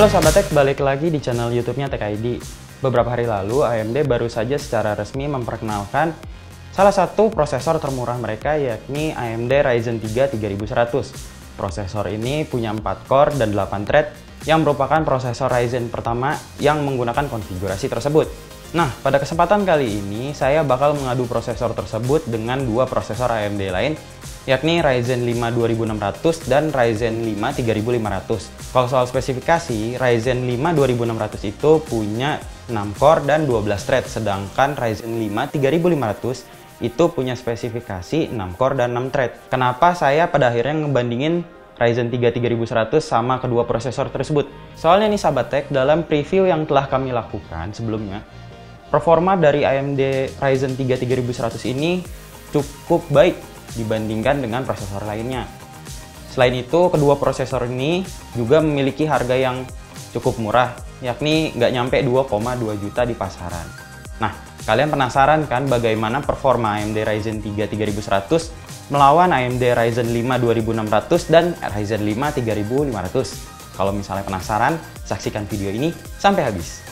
Halo sahabat tech, balik lagi di channel YouTube-nya Tech ID. Beberapa hari lalu, AMD baru saja secara resmi memperkenalkan salah satu prosesor termurah mereka, yakni AMD Ryzen 3 3100. Prosesor ini punya 4 core dan 8 thread, yang merupakan prosesor Ryzen pertama yang menggunakan konfigurasi tersebut. Nah, pada kesempatan kali ini, saya bakal mengadu prosesor tersebut dengan dua prosesor AMD lain, yakni Ryzen 5 2600 dan Ryzen 5 3500. Kalau soal spesifikasi, Ryzen 5 2600 itu punya 6 core dan 12 thread, sedangkan Ryzen 5 3500 itu punya spesifikasi 6 core dan 6 thread. Kenapa saya pada akhirnya ngebandingin Ryzen 3 3100 sama kedua prosesor tersebut? Soalnya nih sahabat tech, dalam preview yang telah kami lakukan sebelumnya, performa dari AMD Ryzen 3 3100 ini cukup baik dibandingkan dengan prosesor lainnya. Selain itu, kedua prosesor ini juga memiliki harga yang cukup murah, yakni nggak nyampe 2,2 juta di pasaran. Nah, kalian penasaran kan bagaimana performa AMD Ryzen 3 3100 melawan AMD Ryzen 5 2600 dan Ryzen 5 3500? Kalau misalnya penasaran, saksikan video ini sampai habis.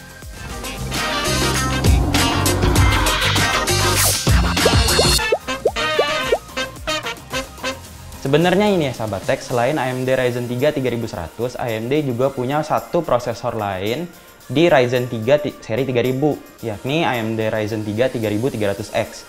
Sebenarnya ini ya sahabat tech, selain AMD Ryzen 3 3100, AMD juga punya satu prosesor lain di Ryzen 3 seri 3000, yakni AMD Ryzen 3 3300X.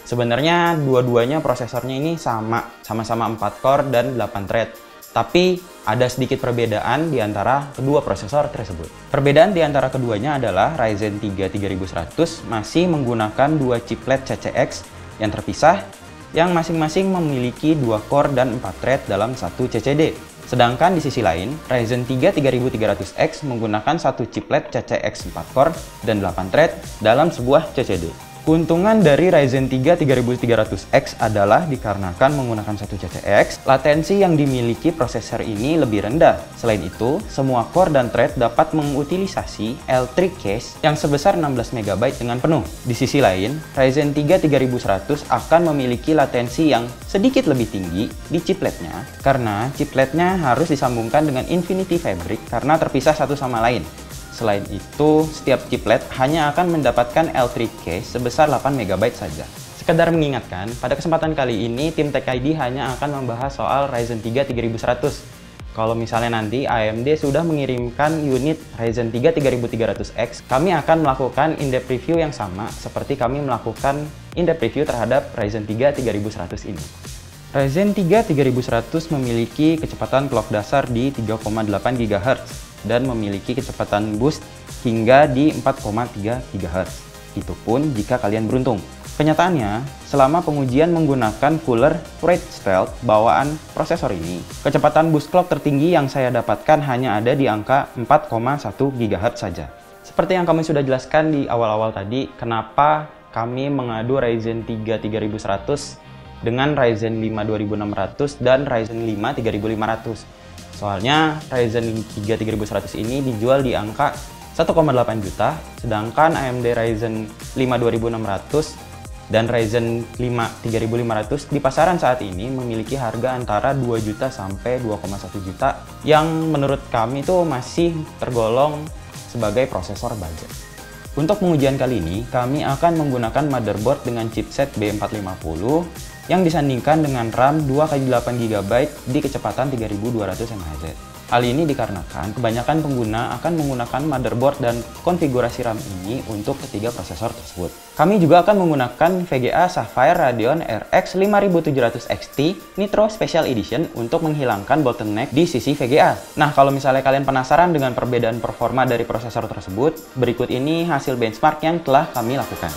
Sebenarnya dua-duanya prosesornya ini sama-sama 4 core dan 8 thread. Tapi ada sedikit perbedaan di antara kedua prosesor tersebut. Perbedaan di antara keduanya adalah Ryzen 3 3100 masih menggunakan dua chiplet CCX yang terpisah, yang masing-masing memiliki 2 core dan 4 thread dalam satu CCD. Sedangkan di sisi lain, Ryzen 3 3300X menggunakan satu chiplet CCX 4 core dan 8 thread dalam sebuah CCD. Keuntungan dari Ryzen 3 3300X adalah dikarenakan menggunakan satu CCX, latensi yang dimiliki prosesor ini lebih rendah. Selain itu, semua core dan thread dapat mengutilisasi L3 cache yang sebesar 16 MB dengan penuh. Di sisi lain, Ryzen 3 3100 akan memiliki latensi yang sedikit lebih tinggi di chipletnya, karena chipletnya harus disambungkan dengan Infinity Fabric karena terpisah satu sama lain. Selain itu, setiap chiplet hanya akan mendapatkan L3 cache sebesar 8 MB saja. Sekedar mengingatkan, pada kesempatan kali ini tim Tech ID hanya akan membahas soal Ryzen 3 3100. Kalau misalnya nanti AMD sudah mengirimkan unit Ryzen 3 3300X, kami akan melakukan in-depth review yang sama seperti kami melakukan in-depth review terhadap Ryzen 3 3100 ini. Ryzen 3 3100 memiliki kecepatan clock dasar di 3,8 GHz dan memiliki kecepatan boost hingga di 4,3 GHz. Itu pun jika kalian beruntung. Kenyataannya, selama pengujian menggunakan cooler Wraith Stealth bawaan prosesor ini, kecepatan boost clock tertinggi yang saya dapatkan hanya ada di angka 4,1 GHz saja. Seperti yang kami sudah jelaskan di awal-awal tadi, kenapa kami mengadu Ryzen 3 3100 dengan Ryzen 5 2600 dan Ryzen 5 3500. Soalnya Ryzen 3 3100 ini dijual di angka 1,8 juta, sedangkan AMD Ryzen 5 2600 dan Ryzen 5 3500 di pasaran saat ini memiliki harga antara 2 juta sampai 2,1 juta, yang menurut kami itu masih tergolong sebagai prosesor budget. Untuk pengujian kali ini, kami akan menggunakan motherboard dengan chipset B450 yang disandingkan dengan RAM 2x8 GB di kecepatan 3200 MHz. Hal ini dikarenakan kebanyakan pengguna akan menggunakan motherboard dan konfigurasi RAM ini untuk ketiga prosesor tersebut. Kami juga akan menggunakan VGA Sapphire Radeon RX 5700 XT Nitro Special Edition untuk menghilangkan bottleneck di sisi VGA. Nah, kalau misalnya kalian penasaran dengan perbedaan performa dari prosesor tersebut, berikut ini hasil benchmark yang telah kami lakukan.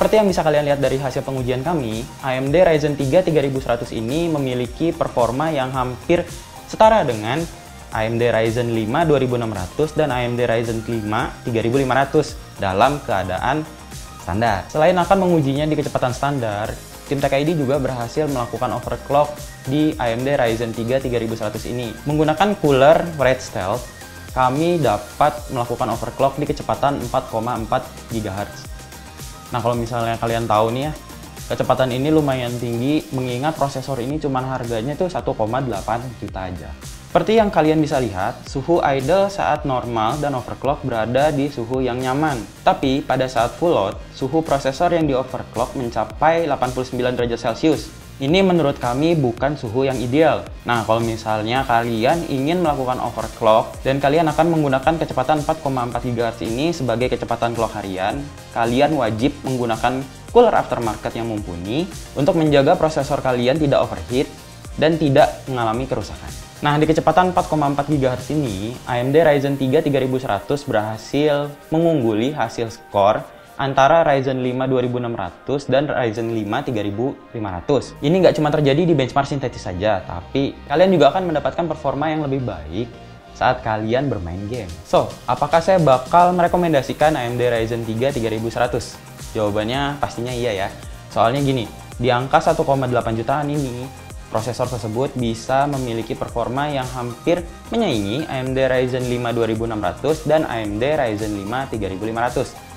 Seperti yang bisa kalian lihat dari hasil pengujian kami, AMD Ryzen 3 3100 ini memiliki performa yang hampir setara dengan AMD Ryzen 5 2600 dan AMD Ryzen 5 3500 dalam keadaan standar. Selain akan mengujinya di kecepatan standar, tim TKID juga berhasil melakukan overclock di AMD Ryzen 3 3100 ini. Menggunakan cooler Red Stealth, kami dapat melakukan overclock di kecepatan 4,4 GHz. Nah, kalau misalnya kalian tahu nih ya, kecepatan ini lumayan tinggi mengingat prosesor ini cuma harganya tuh 1,8 juta aja. Seperti yang kalian bisa lihat, suhu idle saat normal dan overclock berada di suhu yang nyaman. Tapi pada saat full load, suhu prosesor yang di overclock mencapai 89 derajat Celcius. Ini menurut kami bukan suhu yang ideal. Nah, kalau misalnya kalian ingin melakukan overclock dan kalian akan menggunakan kecepatan 4,4 GHz ini sebagai kecepatan clock harian, kalian wajib menggunakan cooler aftermarket yang mumpuni untuk menjaga prosesor kalian tidak overheat dan tidak mengalami kerusakan. Nah, di kecepatan 4,4 GHz ini, AMD Ryzen 3 3100 berhasil mengungguli hasil skor antara Ryzen 5 2600 dan Ryzen 5 3500. Ini nggak cuma terjadi di benchmark sintetis saja, tapi kalian juga akan mendapatkan performa yang lebih baik saat kalian bermain game. So, apakah saya bakal merekomendasikan AMD Ryzen 3 3100? Jawabannya pastinya iya ya. Soalnya gini, di angka 1,8 jutaan ini, prosesor tersebut bisa memiliki performa yang hampir menyaingi AMD Ryzen 5 2600 dan AMD Ryzen 5 3500.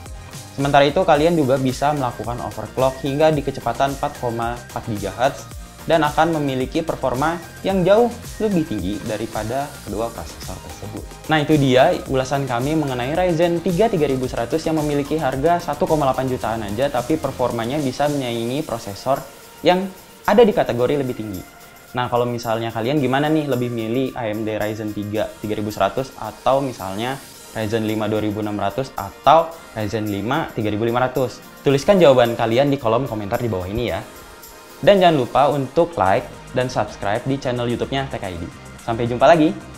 Sementara itu, kalian juga bisa melakukan overclock hingga di kecepatan 4,4 GHz dan akan memiliki performa yang jauh lebih tinggi daripada kedua prosesor tersebut. Nah, itu dia ulasan kami mengenai Ryzen 3 3100 yang memiliki harga 1,8 jutaan aja tapi performanya bisa menyaingi prosesor yang ada di kategori lebih tinggi. Nah, kalau misalnya kalian gimana nih, lebih milih AMD Ryzen 3 3100 atau misalnya Ryzen 5 2600 atau Ryzen 5 3500? Tuliskan jawaban kalian di kolom komentar di bawah ini ya. Dan jangan lupa untuk like dan subscribe di channel YouTube-nya TKID. Sampai jumpa lagi!